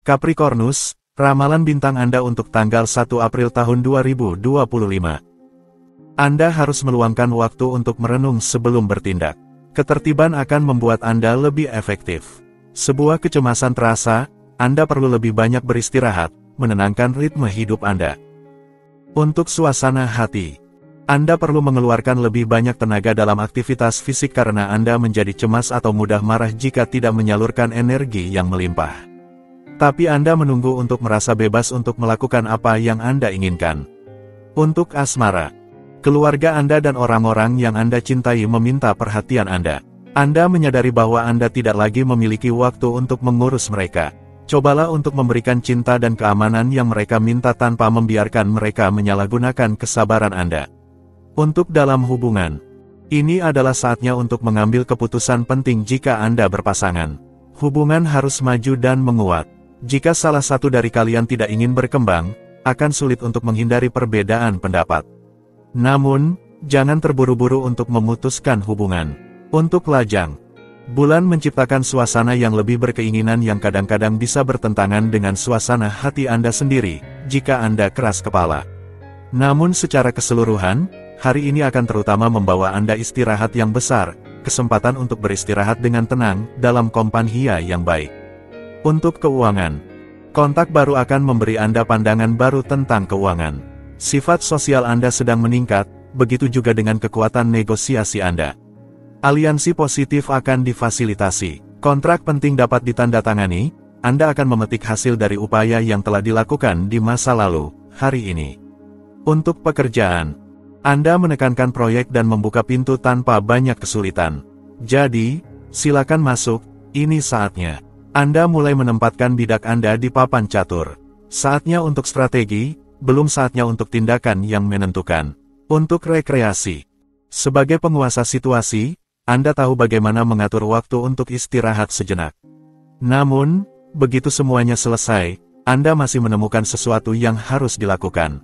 Capricornus, ramalan bintang Anda untuk tanggal 1 April tahun 2025. Anda harus meluangkan waktu untuk merenung sebelum bertindak. Ketertiban akan membuat Anda lebih efektif. Sebuah kecemasan terasa, Anda perlu lebih banyak beristirahat, menenangkan ritme hidup Anda. Untuk suasana hati, Anda perlu mengeluarkan lebih banyak tenaga dalam aktivitas fisik karena Anda menjadi cemas atau mudah marah jika tidak menyalurkan energi yang melimpah. Tapi Anda menunggu untuk merasa bebas untuk melakukan apa yang Anda inginkan. Untuk asmara, keluarga Anda dan orang-orang yang Anda cintai meminta perhatian Anda. Anda menyadari bahwa Anda tidak lagi memiliki waktu untuk mengurus mereka. Cobalah untuk memberikan cinta dan keamanan yang mereka minta tanpa membiarkan mereka menyalahgunakan kesabaran Anda. Untuk dalam hubungan, ini adalah saatnya untuk mengambil keputusan penting jika Anda berpasangan. Hubungan harus maju dan menguat. Jika salah satu dari kalian tidak ingin berkembang, akan sulit untuk menghindari perbedaan pendapat. Namun, jangan terburu-buru untuk memutuskan hubungan. Untuk lajang, bulan menciptakan suasana yang lebih berkeinginan yang kadang-kadang bisa bertentangan dengan suasana hati Anda sendiri, jika Anda keras kepala. Namun secara keseluruhan, hari ini akan terutama membawa Anda istirahat yang besar, kesempatan untuk beristirahat dengan tenang, dalam kompanhia yang baik. Untuk keuangan, kontak baru akan memberi Anda pandangan baru tentang keuangan. Sifat sosial Anda sedang meningkat, begitu juga dengan kekuatan negosiasi Anda. Aliansi positif akan difasilitasi. Kontrak penting dapat ditandatangani, Anda akan memetik hasil dari upaya yang telah dilakukan di masa lalu, hari ini. Untuk pekerjaan, Anda menekankan proyek dan membuka pintu tanpa banyak kesulitan. Jadi, silakan masuk, ini saatnya. Anda mulai menempatkan bidak Anda di papan catur. Saatnya untuk strategi, belum saatnya untuk tindakan yang menentukan. Untuk rekreasi, sebagai penguasa situasi, Anda tahu bagaimana mengatur waktu untuk istirahat sejenak. Namun, begitu semuanya selesai, Anda masih menemukan sesuatu yang harus dilakukan.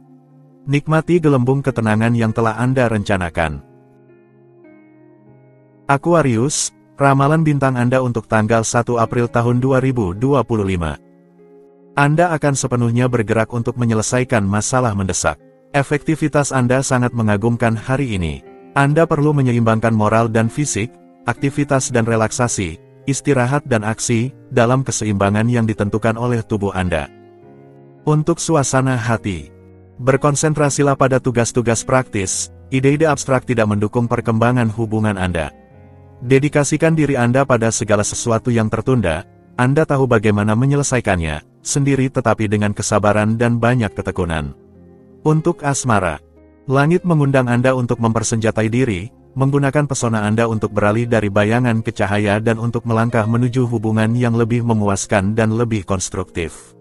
Nikmati gelembung ketenangan yang telah Anda rencanakan. Aquarius, ramalan bintang Anda untuk tanggal 1 April tahun 2025. Anda akan sepenuhnya bergerak untuk menyelesaikan masalah mendesak. Efektivitas Anda sangat mengagumkan hari ini. Anda perlu menyeimbangkan moral dan fisik, aktivitas dan relaksasi, istirahat dan aksi, dalam keseimbangan yang ditentukan oleh tubuh Anda. Untuk suasana hati, berkonsentrasilah pada tugas-tugas praktis, ide-ide abstrak tidak mendukung perkembangan hubungan Anda. Dedikasikan diri Anda pada segala sesuatu yang tertunda, Anda tahu bagaimana menyelesaikannya, sendiri tetapi dengan kesabaran dan banyak ketekunan. Untuk asmara, langit mengundang Anda untuk mempersenjatai diri, menggunakan pesona Anda untuk beralih dari bayangan ke cahaya dan untuk melangkah menuju hubungan yang lebih memuaskan dan lebih konstruktif.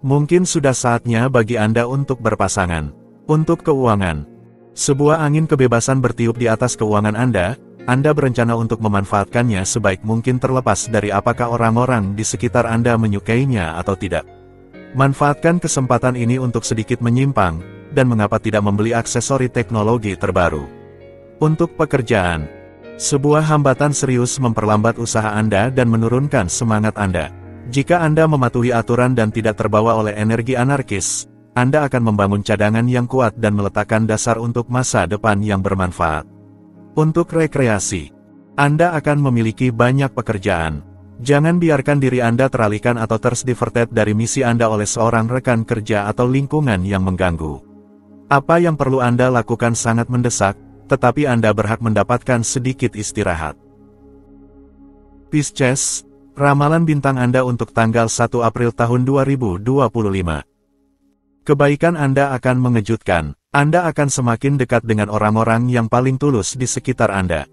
Mungkin sudah saatnya bagi Anda untuk berpasangan. Untuk keuangan, sebuah angin kebebasan bertiup di atas keuangan Anda berencana untuk memanfaatkannya sebaik mungkin terlepas dari apakah orang-orang di sekitar Anda menyukainya atau tidak. Manfaatkan kesempatan ini untuk sedikit menyimpang, dan mengapa tidak membeli aksesori teknologi terbaru. Untuk pekerjaan, sebuah hambatan serius memperlambat usaha Anda dan menurunkan semangat Anda. Jika Anda mematuhi aturan dan tidak terbawa oleh energi anarkis, Anda akan membangun cadangan yang kuat dan meletakkan dasar untuk masa depan yang bermanfaat. Untuk rekreasi, Anda akan memiliki banyak pekerjaan. Jangan biarkan diri Anda teralihkan atau terdiverted dari misi Anda oleh seorang rekan kerja atau lingkungan yang mengganggu. Apa yang perlu Anda lakukan sangat mendesak, tetapi Anda berhak mendapatkan sedikit istirahat. Pisces, ramalan bintang Anda untuk tanggal 1 April tahun 2025. Kebaikan Anda akan mengejutkan. Anda akan semakin dekat dengan orang-orang yang paling tulus di sekitar Anda.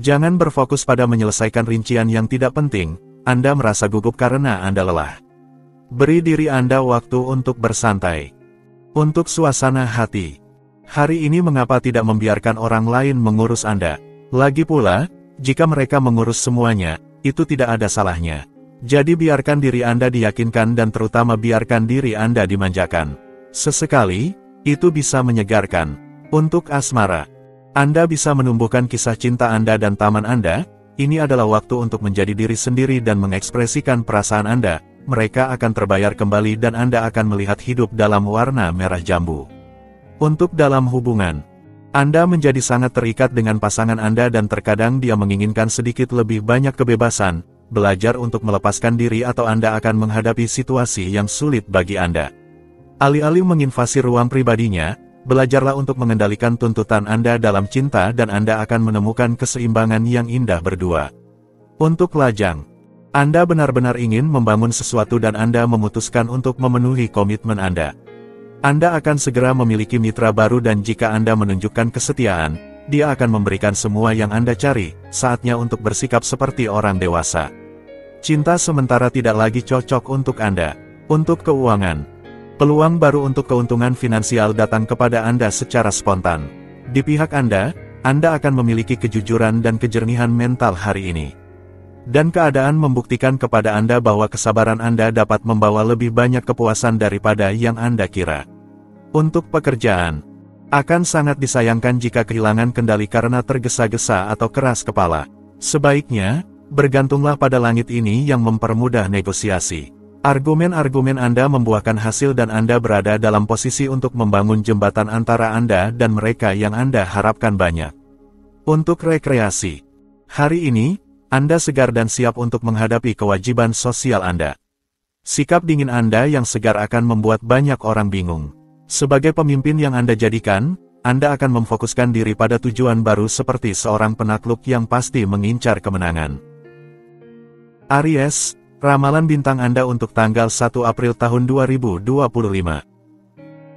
Jangan berfokus pada menyelesaikan rincian yang tidak penting, Anda merasa gugup karena Anda lelah. Beri diri Anda waktu untuk bersantai. Untuk suasana hati, hari ini mengapa tidak membiarkan orang lain mengurus Anda? Lagi pula, jika mereka mengurus semuanya, itu tidak ada salahnya. Jadi biarkan diri Anda diyakinkan dan terutama biarkan diri Anda dimanjakan. Sesekali, itu bisa menyegarkan. Untuk asmara, Anda bisa menumbuhkan kisah cinta Anda dan taman Anda. Ini adalah waktu untuk menjadi diri sendiri dan mengekspresikan perasaan Anda, mereka akan terbayar kembali dan Anda akan melihat hidup dalam warna merah jambu. Untuk dalam hubungan, Anda menjadi sangat terikat dengan pasangan Anda dan terkadang dia menginginkan sedikit lebih banyak kebebasan, belajar untuk melepaskan diri atau Anda akan menghadapi situasi yang sulit bagi Anda. Alih-alih menginvasi ruang pribadinya, belajarlah untuk mengendalikan tuntutan Anda dalam cinta dan Anda akan menemukan keseimbangan yang indah berdua. Untuk lajang, Anda benar-benar ingin membangun sesuatu dan Anda memutuskan untuk memenuhi komitmen Anda. Anda akan segera memiliki mitra baru dan jika Anda menunjukkan kesetiaan, dia akan memberikan semua yang Anda cari, saatnya untuk bersikap seperti orang dewasa. Cinta sementara tidak lagi cocok untuk Anda. Untuk keuangan, peluang baru untuk keuntungan finansial datang kepada Anda secara spontan. Di pihak Anda akan memiliki kejujuran dan kejernihan mental hari ini. Dan keadaan membuktikan kepada Anda bahwa kesabaran Anda dapat membawa lebih banyak kepuasan daripada yang Anda kira. Untuk pekerjaan, akan sangat disayangkan jika kehilangan kendali karena tergesa-gesa atau keras kepala. Sebaiknya, bergantunglah pada langit ini yang mempermudah negosiasi. Argumen-argumen Anda membuahkan hasil dan Anda berada dalam posisi untuk membangun jembatan antara Anda dan mereka yang Anda harapkan banyak. Untuk rekreasi, hari ini, Anda segar dan siap untuk menghadapi kewajiban sosial Anda. Sikap dingin Anda yang segar akan membuat banyak orang bingung. Sebagai pemimpin yang Anda jadikan, Anda akan memfokuskan diri pada tujuan baru seperti seorang penakluk yang pasti mengincar kemenangan. Aries, ramalan bintang Anda untuk tanggal 1 April tahun 2025.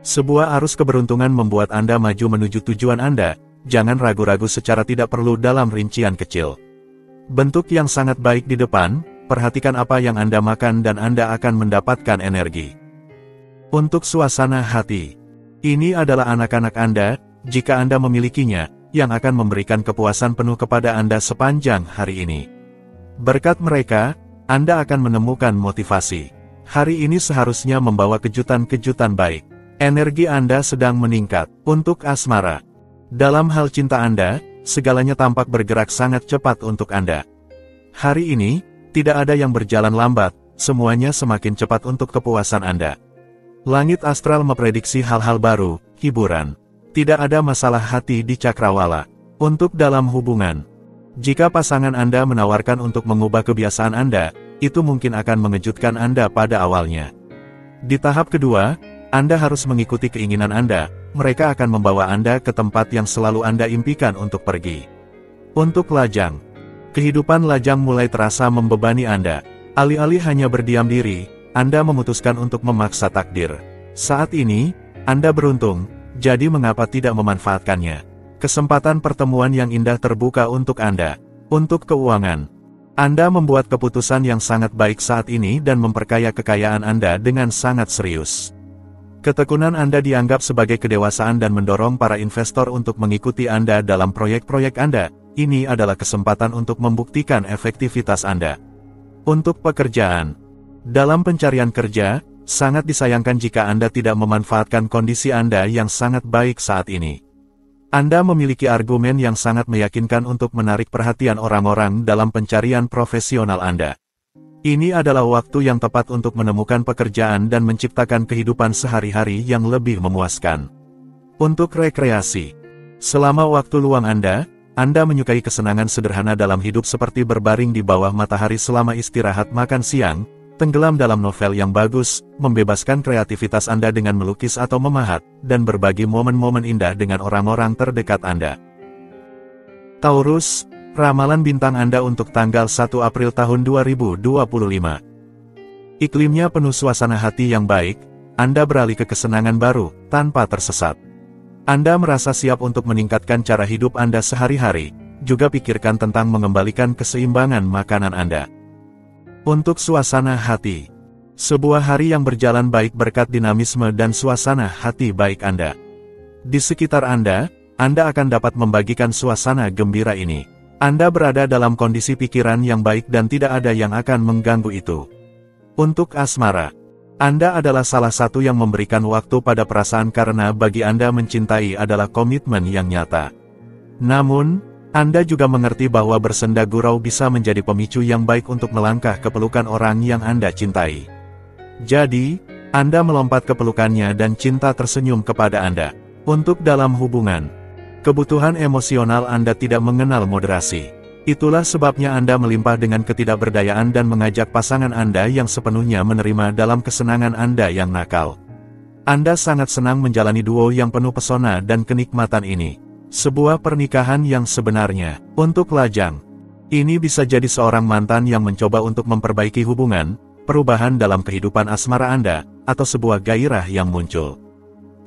Sebuah arus keberuntungan membuat Anda maju menuju tujuan Anda, jangan ragu-ragu secara tidak perlu dalam rincian kecil. Bentuk yang sangat baik di depan, perhatikan apa yang Anda makan dan Anda akan mendapatkan energi. Untuk suasana hati, ini adalah anak-anak Anda, jika Anda memilikinya, yang akan memberikan kepuasan penuh kepada Anda sepanjang hari ini. Berkat mereka, Anda akan menemukan motivasi. Hari ini seharusnya membawa kejutan-kejutan baik. Energi Anda sedang meningkat. Untuk asmara, dalam hal cinta Anda, segalanya tampak bergerak sangat cepat untuk Anda. Hari ini, tidak ada yang berjalan lambat, semuanya semakin cepat untuk kepuasan Anda. Langit astral memprediksi hal-hal baru, hiburan. Tidak ada masalah hati di cakrawala. Untuk dalam hubungan, jika pasangan Anda menawarkan untuk mengubah kebiasaan Anda, itu mungkin akan mengejutkan Anda pada awalnya. Di tahap kedua, Anda harus mengikuti keinginan Anda. Mereka akan membawa Anda ke tempat yang selalu Anda impikan untuk pergi. Untuk lajang, kehidupan lajang mulai terasa membebani Anda. Alih-alih hanya berdiam diri, Anda memutuskan untuk memaksa takdir. Saat ini, Anda beruntung, jadi mengapa tidak memanfaatkannya? Kesempatan pertemuan yang indah terbuka untuk Anda. Untuk keuangan, Anda membuat keputusan yang sangat baik saat ini dan memperkaya kekayaan Anda dengan sangat serius. Ketekunan Anda dianggap sebagai kedewasaan dan mendorong para investor untuk mengikuti Anda dalam proyek-proyek Anda. Ini adalah kesempatan untuk membuktikan efektivitas Anda. Untuk pekerjaan, dalam pencarian kerja, sangat disayangkan jika Anda tidak memanfaatkan kondisi Anda yang sangat baik saat ini. Anda memiliki argumen yang sangat meyakinkan untuk menarik perhatian orang-orang dalam pencarian profesional Anda. Ini adalah waktu yang tepat untuk menemukan pekerjaan dan menciptakan kehidupan sehari-hari yang lebih memuaskan. Untuk rekreasi, selama waktu luang Anda menyukai kesenangan sederhana dalam hidup seperti berbaring di bawah matahari selama istirahat makan siang, tenggelam dalam novel yang bagus, membebaskan kreativitas Anda dengan melukis atau memahat, dan berbagi momen-momen indah dengan orang-orang terdekat Anda. Taurus, ramalan bintang Anda untuk tanggal 1 April tahun 2025. Iklimnya penuh suasana hati yang baik, Anda beralih ke kesenangan baru, tanpa tersesat. Anda merasa siap untuk meningkatkan cara hidup Anda sehari-hari, juga pikirkan tentang mengembalikan keseimbangan makanan Anda. Untuk suasana hati, sebuah hari yang berjalan baik berkat dinamisme dan suasana hati baik Anda. Di sekitar Anda akan dapat membagikan suasana gembira ini. Anda berada dalam kondisi pikiran yang baik dan tidak ada yang akan mengganggu itu. Untuk asmara, Anda adalah salah satu yang memberikan waktu pada perasaan karena bagi Anda mencintai adalah komitmen yang nyata. Namun, Anda juga mengerti bahwa bersenda gurau bisa menjadi pemicu yang baik untuk melangkah ke pelukan orang yang Anda cintai. Jadi, Anda melompat ke pelukannya dan cinta tersenyum kepada Anda. Untuk dalam hubungan, kebutuhan emosional Anda tidak mengenal moderasi. Itulah sebabnya Anda melimpah dengan ketidakberdayaan dan mengajak pasangan Anda yang sepenuhnya menerima dalam kesenangan Anda yang nakal. Anda sangat senang menjalani duo yang penuh pesona dan kenikmatan ini. Sebuah pernikahan yang sebenarnya, untuk lajang. Ini bisa jadi seorang mantan yang mencoba untuk memperbaiki hubungan, perubahan dalam kehidupan asmara Anda, atau sebuah gairah yang muncul.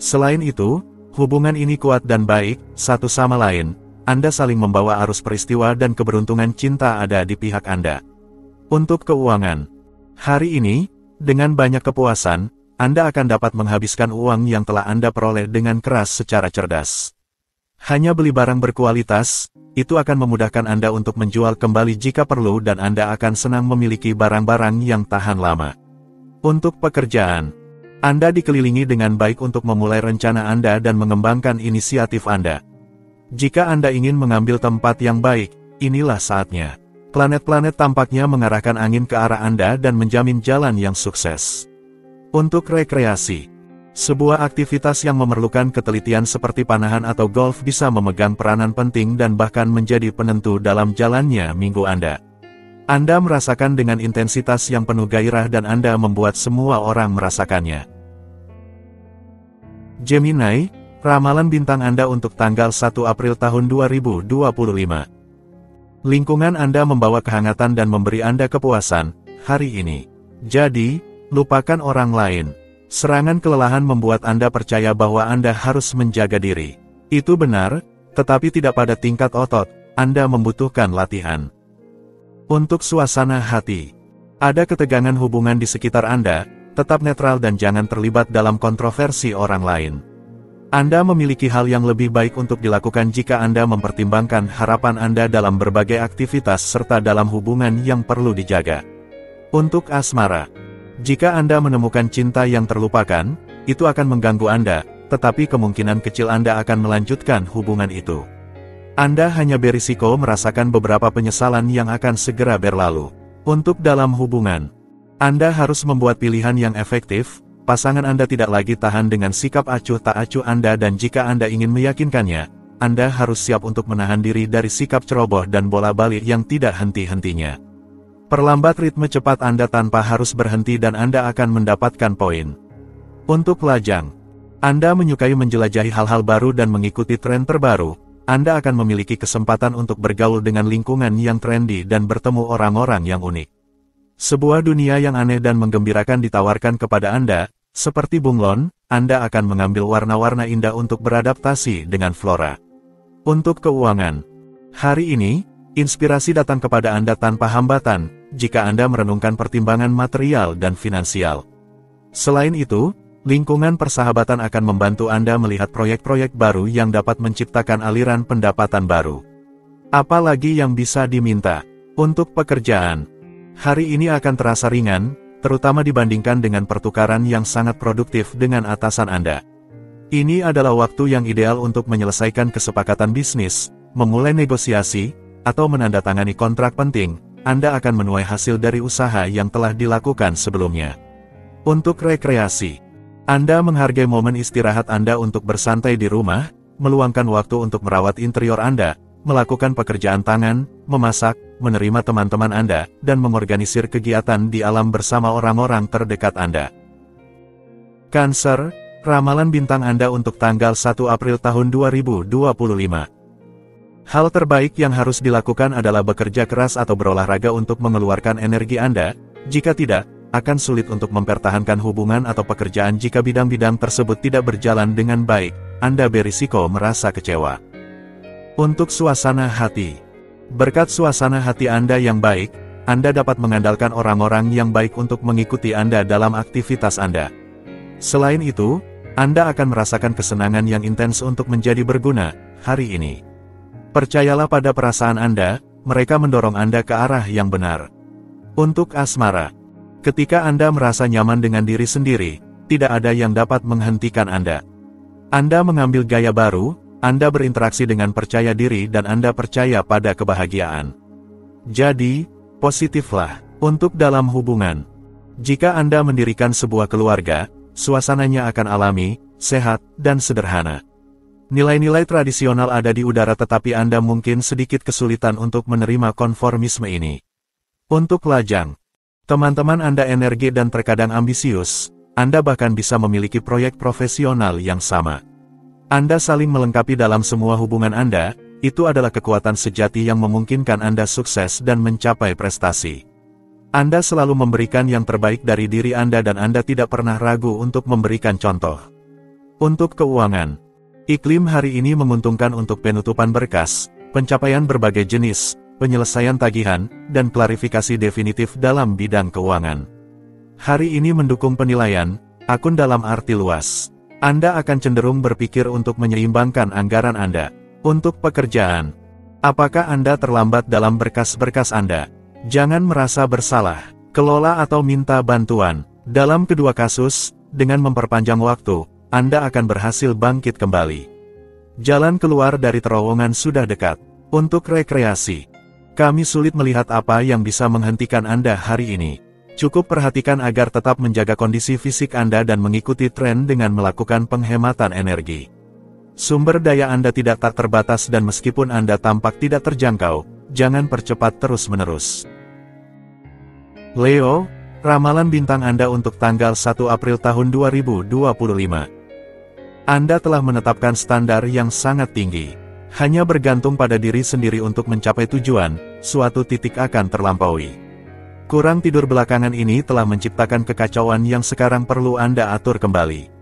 Selain itu, hubungan ini kuat dan baik, satu sama lain. Anda saling membawa arus peristiwa dan keberuntungan cinta ada di pihak Anda. Untuk keuangan, hari ini, dengan banyak kepuasan, Anda akan dapat menghabiskan uang yang telah Anda peroleh dengan keras secara cerdas. Hanya beli barang berkualitas, itu akan memudahkan Anda untuk menjual kembali jika perlu dan Anda akan senang memiliki barang-barang yang tahan lama. Untuk pekerjaan, Anda dikelilingi dengan baik untuk memulai rencana Anda dan mengembangkan inisiatif Anda. Jika Anda ingin mengambil tempat yang baik, inilah saatnya. Planet-planet tampaknya mengarahkan angin ke arah Anda dan menjamin jalan yang sukses. Untuk rekreasi, sebuah aktivitas yang memerlukan ketelitian seperti panahan atau golf bisa memegang peranan penting dan bahkan menjadi penentu dalam jalannya minggu Anda. Anda merasakan dengan intensitas yang penuh gairah dan Anda membuat semua orang merasakannya. Gemini, ramalan bintang Anda untuk tanggal 1 April tahun 2025. Lingkungan Anda membawa kehangatan dan memberi Anda kepuasan hari ini. Jadi, lupakan orang lain. Serangan kelelahan membuat Anda percaya bahwa Anda harus menjaga diri. Itu benar, tetapi tidak pada tingkat otot. Anda membutuhkan latihan. Untuk suasana hati, ada ketegangan hubungan di sekitar Anda. Tetap netral dan jangan terlibat dalam kontroversi orang lain. Anda memiliki hal yang lebih baik untuk dilakukan jika Anda mempertimbangkan harapan Anda dalam berbagai aktivitas serta dalam hubungan yang perlu dijaga. Untuk asmara, jika Anda menemukan cinta yang terlupakan, itu akan mengganggu Anda, tetapi kemungkinan kecil Anda akan melanjutkan hubungan itu. Anda hanya berisiko merasakan beberapa penyesalan yang akan segera berlalu. Untuk dalam hubungan, Anda harus membuat pilihan yang efektif. Pasangan Anda tidak lagi tahan dengan sikap acuh tak acuh Anda dan jika Anda ingin meyakinkannya, Anda harus siap untuk menahan diri dari sikap ceroboh dan bola balik yang tidak henti-hentinya. Perlambat ritme cepat Anda tanpa harus berhenti dan Anda akan mendapatkan poin. Untuk lajang, Anda menyukai menjelajahi hal-hal baru dan mengikuti tren terbaru. Anda akan memiliki kesempatan untuk bergaul dengan lingkungan yang trendy dan bertemu orang-orang yang unik. Sebuah dunia yang aneh dan menggembirakan ditawarkan kepada Anda, seperti bunglon, Anda akan mengambil warna-warna indah untuk beradaptasi dengan flora. Untuk keuangan, hari ini, inspirasi datang kepada Anda tanpa hambatan, jika Anda merenungkan pertimbangan material dan finansial. Selain itu, lingkungan persahabatan akan membantu Anda melihat proyek-proyek baru yang dapat menciptakan aliran pendapatan baru. Apalagi yang bisa diminta? Untuk pekerjaan, hari ini akan terasa ringan, terutama dibandingkan dengan pertukaran yang sangat produktif dengan atasan Anda. Ini adalah waktu yang ideal untuk menyelesaikan kesepakatan bisnis, memulai negosiasi, atau menandatangani kontrak penting. Anda akan menuai hasil dari usaha yang telah dilakukan sebelumnya. Untuk rekreasi, Anda menghargai momen istirahat Anda untuk bersantai di rumah, meluangkan waktu untuk merawat interior Anda, melakukan pekerjaan tangan, memasak, menerima teman-teman Anda, dan mengorganisir kegiatan di alam bersama orang-orang terdekat Anda. Cancer, ramalan bintang Anda untuk tanggal 1 April tahun 2025. Hal terbaik yang harus dilakukan adalah bekerja keras atau berolahraga untuk mengeluarkan energi Anda. Jika tidak, akan sulit untuk mempertahankan hubungan atau pekerjaan jika bidang-bidang tersebut tidak berjalan dengan baik. Anda berisiko merasa kecewa. Untuk suasana hati, berkat suasana hati Anda yang baik, Anda dapat mengandalkan orang-orang yang baik untuk mengikuti Anda dalam aktivitas Anda. Selain itu, Anda akan merasakan kesenangan yang intens untuk menjadi berguna hari ini. Percayalah pada perasaan Anda, mereka mendorong Anda ke arah yang benar. Untuk asmara, ketika Anda merasa nyaman dengan diri sendiri, tidak ada yang dapat menghentikan Anda. Anda mengambil gaya baru, Anda berinteraksi dengan percaya diri dan Anda percaya pada kebahagiaan. Jadi, positiflah. Untuk dalam hubungan, Jika Anda mendirikan sebuah keluarga, suasananya akan alami, sehat, dan sederhana. Nilai-nilai tradisional ada di udara tetapi Anda mungkin sedikit kesulitan untuk menerima konformisme ini. Untuk lajang, teman-teman Anda energi dan terkadang ambisius, Anda bahkan bisa memiliki proyek profesional yang sama. Anda saling melengkapi dalam semua hubungan Anda, itu adalah kekuatan sejati yang memungkinkan Anda sukses dan mencapai prestasi. Anda selalu memberikan yang terbaik dari diri Anda dan Anda tidak pernah ragu untuk memberikan contoh. Untuk keuangan, iklim hari ini menguntungkan untuk penutupan berkas, pencapaian berbagai jenis, penyelesaian tagihan, dan klarifikasi definitif dalam bidang keuangan. Hari ini mendukung penilaian, akun dalam arti luas. Anda akan cenderung berpikir untuk menyeimbangkan anggaran Anda. Untuk pekerjaan, apakah Anda terlambat dalam berkas-berkas Anda? Jangan merasa bersalah, kelola atau minta bantuan. Dalam kedua kasus, dengan memperpanjang waktu, Anda akan berhasil bangkit kembali. Jalan keluar dari terowongan sudah dekat. Untuk rekreasi, kami sulit melihat apa yang bisa menghentikan Anda hari ini. Cukup perhatikan agar tetap menjaga kondisi fisik Anda dan mengikuti tren dengan melakukan penghematan energi. Sumber daya Anda tidak tak terbatas dan meskipun Anda tampak tidak terjangkau, jangan percepat terus-menerus. Leo, ramalan bintang Anda untuk tanggal 1 April tahun 2025. Anda telah menetapkan standar yang sangat tinggi. Hanya bergantung pada diri sendiri untuk mencapai tujuan, suatu titik akan terlampaui. Kurang tidur belakangan ini telah menciptakan kekacauan yang sekarang perlu Anda atur kembali.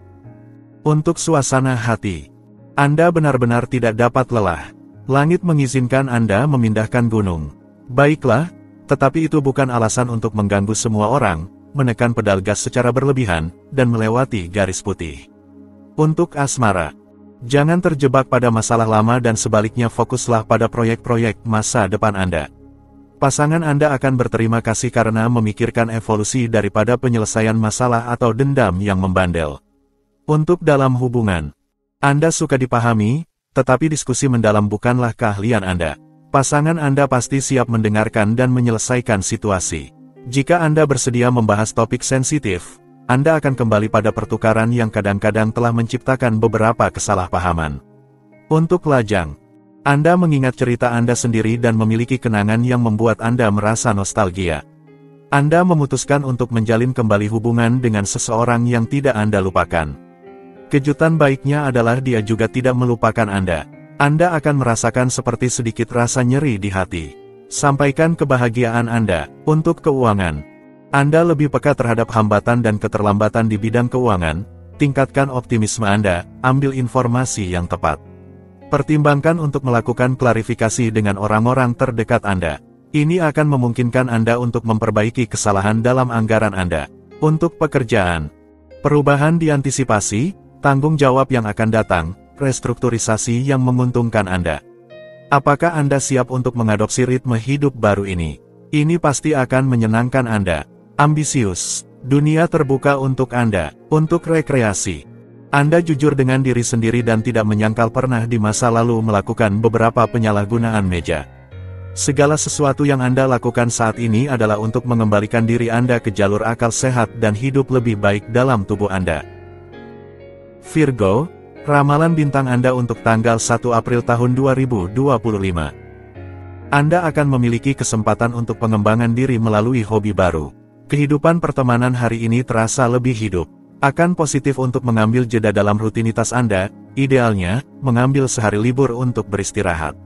Untuk suasana hati, Anda benar-benar tidak dapat lelah. Langit mengizinkan Anda memindahkan gunung. Baiklah, tetapi itu bukan alasan untuk mengganggu semua orang, menekan pedal gas secara berlebihan, dan melewati garis putih. Untuk asmara, jangan terjebak pada masalah lama dan sebaliknya fokuslah pada proyek-proyek masa depan Anda. Pasangan Anda akan berterima kasih karena memikirkan evolusi daripada penyelesaian masalah atau dendam yang membandel. Untuk dalam hubungan, Anda suka dipahami, tetapi diskusi mendalam bukanlah keahlian Anda. Pasangan Anda pasti siap mendengarkan dan menyelesaikan situasi. Jika Anda bersedia membahas topik sensitif, Anda akan kembali pada pertukaran yang kadang-kadang telah menciptakan beberapa kesalahpahaman. Untuk lajang, Anda mengingat cerita Anda sendiri dan memiliki kenangan yang membuat Anda merasa nostalgia. Anda memutuskan untuk menjalin kembali hubungan dengan seseorang yang tidak Anda lupakan. Kejutan baiknya adalah dia juga tidak melupakan Anda. Anda akan merasakan seperti sedikit rasa nyeri di hati. Sampaikan kebahagiaan Anda. Untuk keuangan, Anda lebih peka terhadap hambatan dan keterlambatan di bidang keuangan. Tingkatkan optimisme Anda, ambil informasi yang tepat. Pertimbangkan untuk melakukan klarifikasi dengan orang-orang terdekat Anda. Ini akan memungkinkan Anda untuk memperbaiki kesalahan dalam anggaran Anda. Untuk pekerjaan, perubahan diantisipasi, tanggung jawab yang akan datang, restrukturisasi yang menguntungkan Anda. Apakah Anda siap untuk mengadopsi ritme hidup baru ini? Ini pasti akan menyenangkan Anda. Ambisius, dunia terbuka untuk Anda. Untuk rekreasi, Anda jujur dengan diri sendiri dan tidak menyangkal pernah di masa lalu melakukan beberapa penyalahgunaan meja. Segala sesuatu yang Anda lakukan saat ini adalah untuk mengembalikan diri Anda ke jalur akal sehat dan hidup lebih baik dalam tubuh Anda. Virgo, ramalan bintang Anda untuk tanggal 1 April tahun 2025. Anda akan memiliki kesempatan untuk pengembangan diri melalui hobi baru. Kehidupan pertemanan hari ini terasa lebih hidup. Akan positif untuk mengambil jeda dalam rutinitas Anda, idealnya, mengambil sehari libur untuk beristirahat.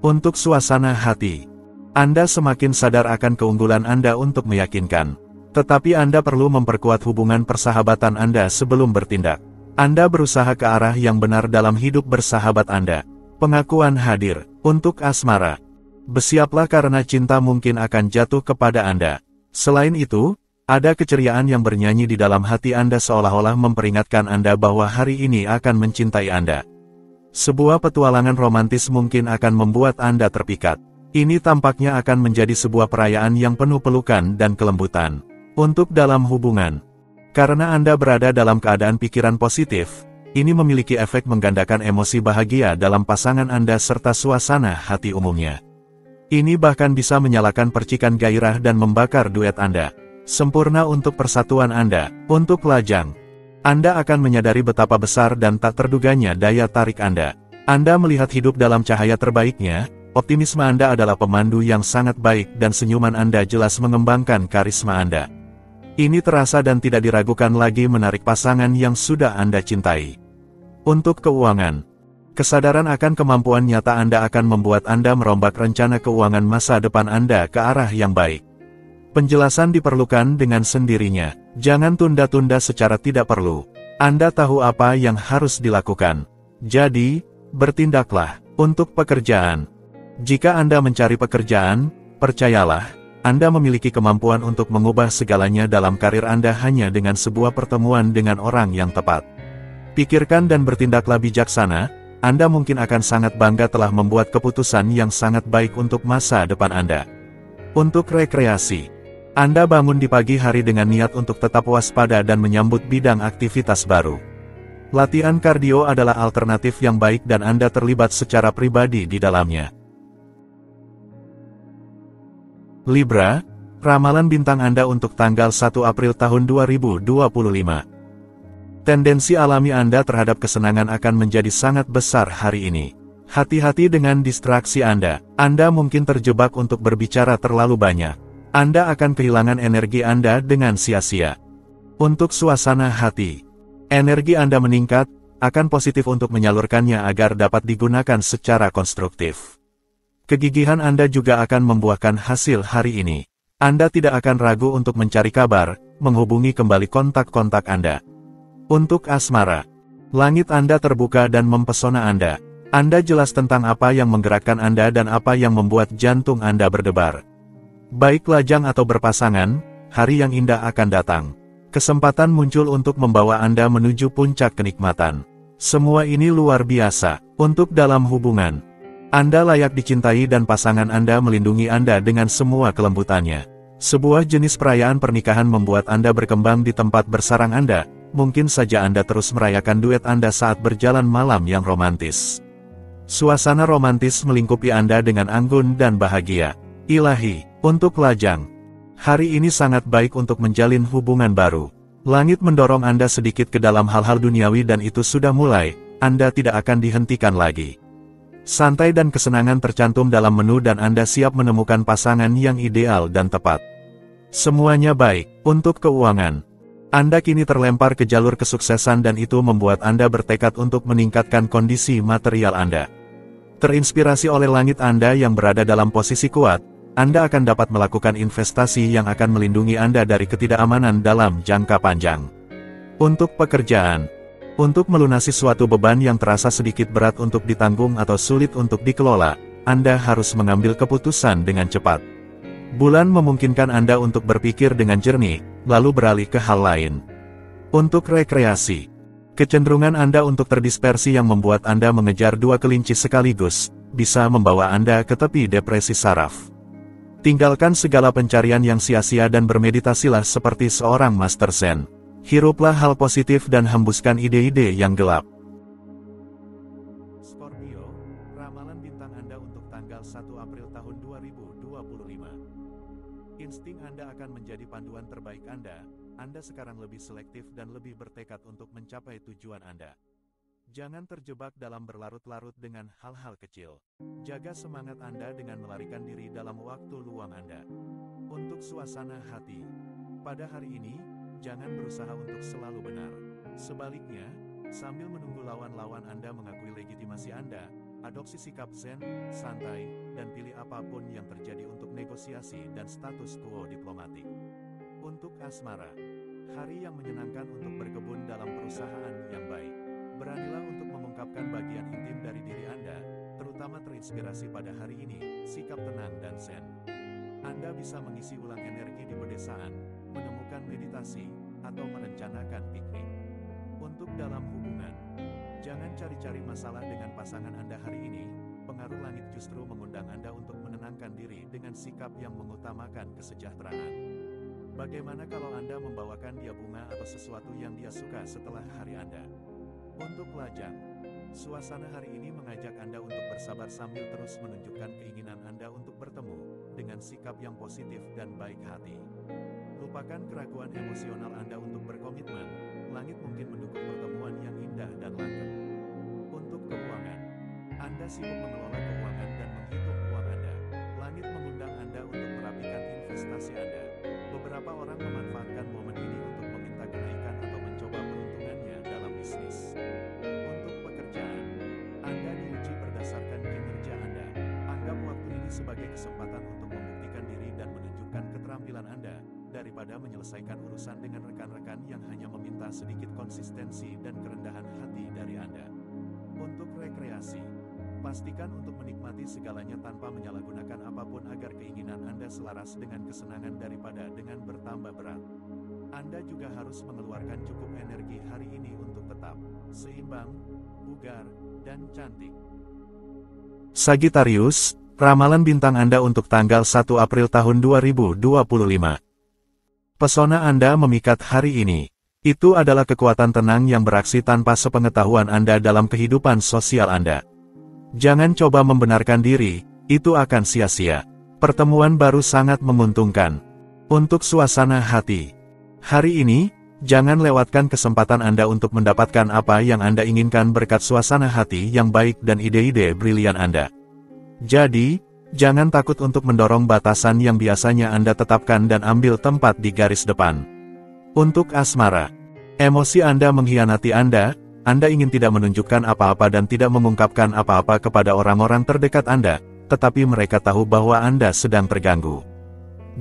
Untuk suasana hati, Anda semakin sadar akan keunggulan Anda untuk meyakinkan. Tetapi Anda perlu memperkuat hubungan persahabatan Anda sebelum bertindak. Anda berusaha ke arah yang benar dalam hidup bersahabat Anda. Pengakuan hadir. Untuk asmara, bersiaplah karena cinta mungkin akan jatuh kepada Anda. Selain itu, ada keceriaan yang bernyanyi di dalam hati Anda seolah-olah memperingatkan Anda bahwa hari ini akan mencintai Anda. Sebuah petualangan romantis mungkin akan membuat Anda terpikat. Ini tampaknya akan menjadi sebuah perayaan yang penuh pelukan dan kelembutan. Untuk dalam hubungan, karena Anda berada dalam keadaan pikiran positif, ini memiliki efek menggandakan emosi bahagia dalam pasangan Anda serta suasana hati umumnya. Ini bahkan bisa menyalakan percikan gairah dan membakar duet Anda. Sempurna untuk persatuan Anda. Untuk lajang, Anda akan menyadari betapa besar dan tak terduganya daya tarik Anda. Anda melihat hidup dalam cahaya terbaiknya, optimisme Anda adalah pemandu yang sangat baik dan senyuman Anda jelas mengembangkan karisma Anda. Ini terasa dan tidak diragukan lagi menarik pasangan yang sudah Anda cintai. Untuk keuangan, kesadaran akan kemampuan nyata Anda akan membuat Anda merombak rencana keuangan masa depan Anda ke arah yang baik. Penjelasan diperlukan dengan sendirinya. Jangan tunda-tunda secara tidak perlu. Anda tahu apa yang harus dilakukan. Jadi, bertindaklah. Untuk pekerjaan, jika Anda mencari pekerjaan, percayalah, Anda memiliki kemampuan untuk mengubah segalanya dalam karir Anda hanya dengan sebuah pertemuan dengan orang yang tepat. Pikirkan dan bertindaklah bijaksana. Anda mungkin akan sangat bangga telah membuat keputusan yang sangat baik untuk masa depan Anda. Untuk rekreasi, Anda bangun di pagi hari dengan niat untuk tetap waspada dan menyambut bidang aktivitas baru. Latihan kardio adalah alternatif yang baik dan Anda terlibat secara pribadi di dalamnya. Libra, ramalan bintang Anda untuk tanggal 1 April tahun 2025. Tendensi alami Anda terhadap kesenangan akan menjadi sangat besar hari ini. Hati-hati dengan distraksi Anda. Anda mungkin terjebak untuk berbicara terlalu banyak. Anda akan kehilangan energi Anda dengan sia-sia. Untuk suasana hati, energi Anda meningkat, akan positif untuk menyalurkannya agar dapat digunakan secara konstruktif. Kegigihan Anda juga akan membuahkan hasil hari ini. Anda tidak akan ragu untuk mencari kabar, menghubungi kembali kontak-kontak Anda. Untuk asmara, langit Anda terbuka dan mempesona Anda. Anda jelas tentang apa yang menggerakkan Anda dan apa yang membuat jantung Anda berdebar. Baik lajang atau berpasangan, hari yang indah akan datang. Kesempatan muncul untuk membawa Anda menuju puncak kenikmatan. Semua ini luar biasa. Untuk dalam hubungan, Anda layak dicintai dan pasangan Anda melindungi Anda dengan semua kelembutannya. Sebuah jenis perayaan pernikahan membuat Anda berkembang di tempat bersarang Anda. Mungkin saja Anda terus merayakan duet Anda saat berjalan malam yang romantis. Suasana romantis melingkupi Anda dengan anggun dan bahagia. Ilahi. Untuk lajang, hari ini sangat baik untuk menjalin hubungan baru. Langit mendorong Anda sedikit ke dalam hal-hal duniawi dan itu sudah mulai, Anda tidak akan dihentikan lagi. Santai dan kesenangan tercantum dalam menu dan Anda siap menemukan pasangan yang ideal dan tepat. Semuanya baik. Untuk keuangan, Anda kini terlempar ke jalur kesuksesan dan itu membuat Anda bertekad untuk meningkatkan kondisi material Anda. Terinspirasi oleh langit Anda yang berada dalam posisi kuat, Anda akan dapat melakukan investasi yang akan melindungi Anda dari ketidakamanan dalam jangka panjang. Untuk pekerjaan, untuk melunasi suatu beban yang terasa sedikit berat untuk ditanggung atau sulit untuk dikelola, Anda harus mengambil keputusan dengan cepat. Bulan memungkinkan Anda untuk berpikir dengan jernih, lalu beralih ke hal lain. Untuk rekreasi, kecenderungan Anda untuk terdispersi yang membuat Anda mengejar dua kelinci sekaligus, bisa membawa Anda ke tepi depresi saraf. Tinggalkan segala pencarian yang sia-sia dan bermeditasilah seperti seorang master zen. Hiruplah hal positif dan hembuskan ide-ide yang gelap. Scorpio, ramalan bintang Anda untuk tanggal 1 April tahun 2025. Insting Anda akan menjadi panduan terbaik Anda. Anda sekarang lebih selektif dan lebih bertekad untuk mencapai tujuan Anda. Jangan terjebak dalam berlarut-larut dengan hal-hal kecil. Jaga semangat Anda dengan melarikan diri dalam waktu luang Anda. Untuk suasana hati, pada hari ini, jangan berusaha untuk selalu benar. Sebaliknya, sambil menunggu lawan-lawan Anda mengakui legitimasi Anda, adopsi sikap zen, santai, dan pilih apapun yang terjadi untuk negosiasi dan status quo diplomatik. Untuk asmara, hari yang menyenangkan untuk berkebun dalam perusahaan yang baik. Beranilah untuk mengungkapkan bagian intim dari diri Anda, terutama terinspirasi pada hari ini, sikap tenang dan zen. Anda bisa mengisi ulang energi di pedesaan, menemukan meditasi, atau merencanakan piknik. Untuk dalam hubungan, jangan cari-cari masalah dengan pasangan Anda hari ini, pengaruh langit justru mengundang Anda untuk menenangkan diri dengan sikap yang mengutamakan kesejahteraan. Bagaimana kalau Anda membawakan dia bunga atau sesuatu yang dia suka setelah hari Anda? Untuk lajang, suasana hari ini mengajak Anda untuk bersabar sambil terus menunjukkan keinginan Anda untuk bertemu, dengan sikap yang positif dan baik hati. Lupakan keraguan emosional Anda untuk berkomitmen. Langit mungkin mendukung pertemuan yang indah dan langgeng. Untuk keuangan, Anda sibuk mengelola keuangan dan menghitung uang Anda. Langit mengundang Anda untuk merapikan investasi Anda. Beberapa orang memanfaatkan momen ini untuk meminta kenaikan atau mencoba peruntungannya dalam bisnis. Untuk pekerjaan, Anda diuji berdasarkan kinerja Anda. Anggap waktu ini sebagai kesempatan untuk membuktikan diri dan menunjukkan keterampilan Anda, daripada menyelesaikan urusan dengan rekan-rekan yang hanya meminta sedikit konsistensi dan kerendahan hati dari Anda. Untuk rekreasi, pastikan untuk menikmati segalanya tanpa menyalahgunakan apapun agar keinginan Anda selaras dengan kesenangan daripada dengan bertambah berat. Anda juga harus mengeluarkan cukup energi hari ini untuk tetap seimbang, bugar, dan cantik. Sagittarius, ramalan bintang Anda untuk tanggal 1 April tahun 2025. Pesona Anda memikat hari ini. Itu adalah kekuatan tenang yang beraksi tanpa sepengetahuan Anda dalam kehidupan sosial Anda. Jangan coba membenarkan diri, itu akan sia-sia. Pertemuan baru sangat menguntungkan. Untuk suasana hati, hari ini, jangan lewatkan kesempatan Anda untuk mendapatkan apa yang Anda inginkan berkat suasana hati yang baik dan ide-ide brilian Anda. Jadi, jangan takut untuk mendorong batasan yang biasanya Anda tetapkan dan ambil tempat di garis depan. Untuk asmara, emosi Anda mengkhianati Anda ingin tidak menunjukkan apa-apa dan tidak mengungkapkan apa-apa kepada orang-orang terdekat Anda, tetapi mereka tahu bahwa Anda sedang terganggu.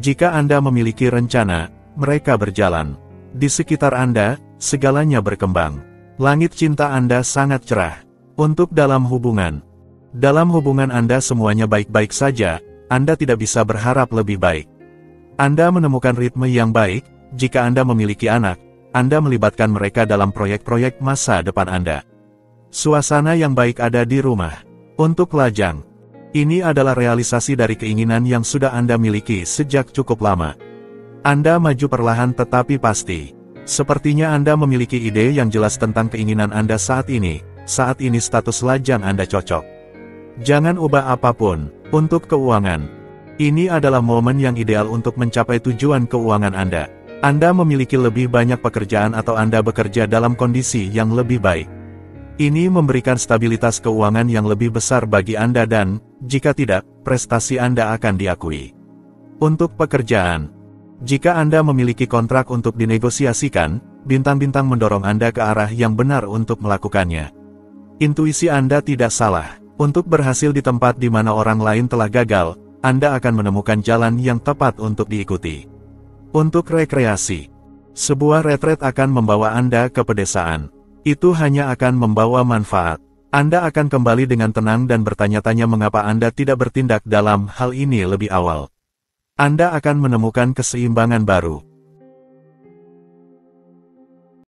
Jika Anda memiliki rencana, mereka berjalan. Di sekitar Anda, segalanya berkembang. Langit cinta Anda sangat cerah. Untuk dalam hubungan Anda semuanya baik-baik saja, Anda tidak bisa berharap lebih baik. Anda menemukan ritme yang baik, jika Anda memiliki anak, Anda melibatkan mereka dalam proyek-proyek masa depan Anda. Suasana yang baik ada di rumah. Untuk lajang, ini adalah realisasi dari keinginan yang sudah Anda miliki sejak cukup lama. Anda maju perlahan tetapi pasti. Sepertinya Anda memiliki ide yang jelas tentang keinginan Anda saat ini status lajang Anda cocok. Jangan ubah apapun. Untuk keuangan, ini adalah momen yang ideal untuk mencapai tujuan keuangan Anda. Anda memiliki lebih banyak pekerjaan atau Anda bekerja dalam kondisi yang lebih baik. Ini memberikan stabilitas keuangan yang lebih besar bagi Anda dan, jika tidak, prestasi Anda akan diakui. Untuk pekerjaan, jika Anda memiliki kontrak untuk dinegosiasikan, bintang-bintang mendorong Anda ke arah yang benar untuk melakukannya. Intuisi Anda tidak salah. Untuk berhasil di tempat di mana orang lain telah gagal, Anda akan menemukan jalan yang tepat untuk diikuti. Untuk rekreasi, sebuah retret akan membawa Anda ke pedesaan. Itu hanya akan membawa manfaat. Anda akan kembali dengan tenang dan bertanya-tanya mengapa Anda tidak bertindak dalam hal ini lebih awal. Anda akan menemukan keseimbangan baru.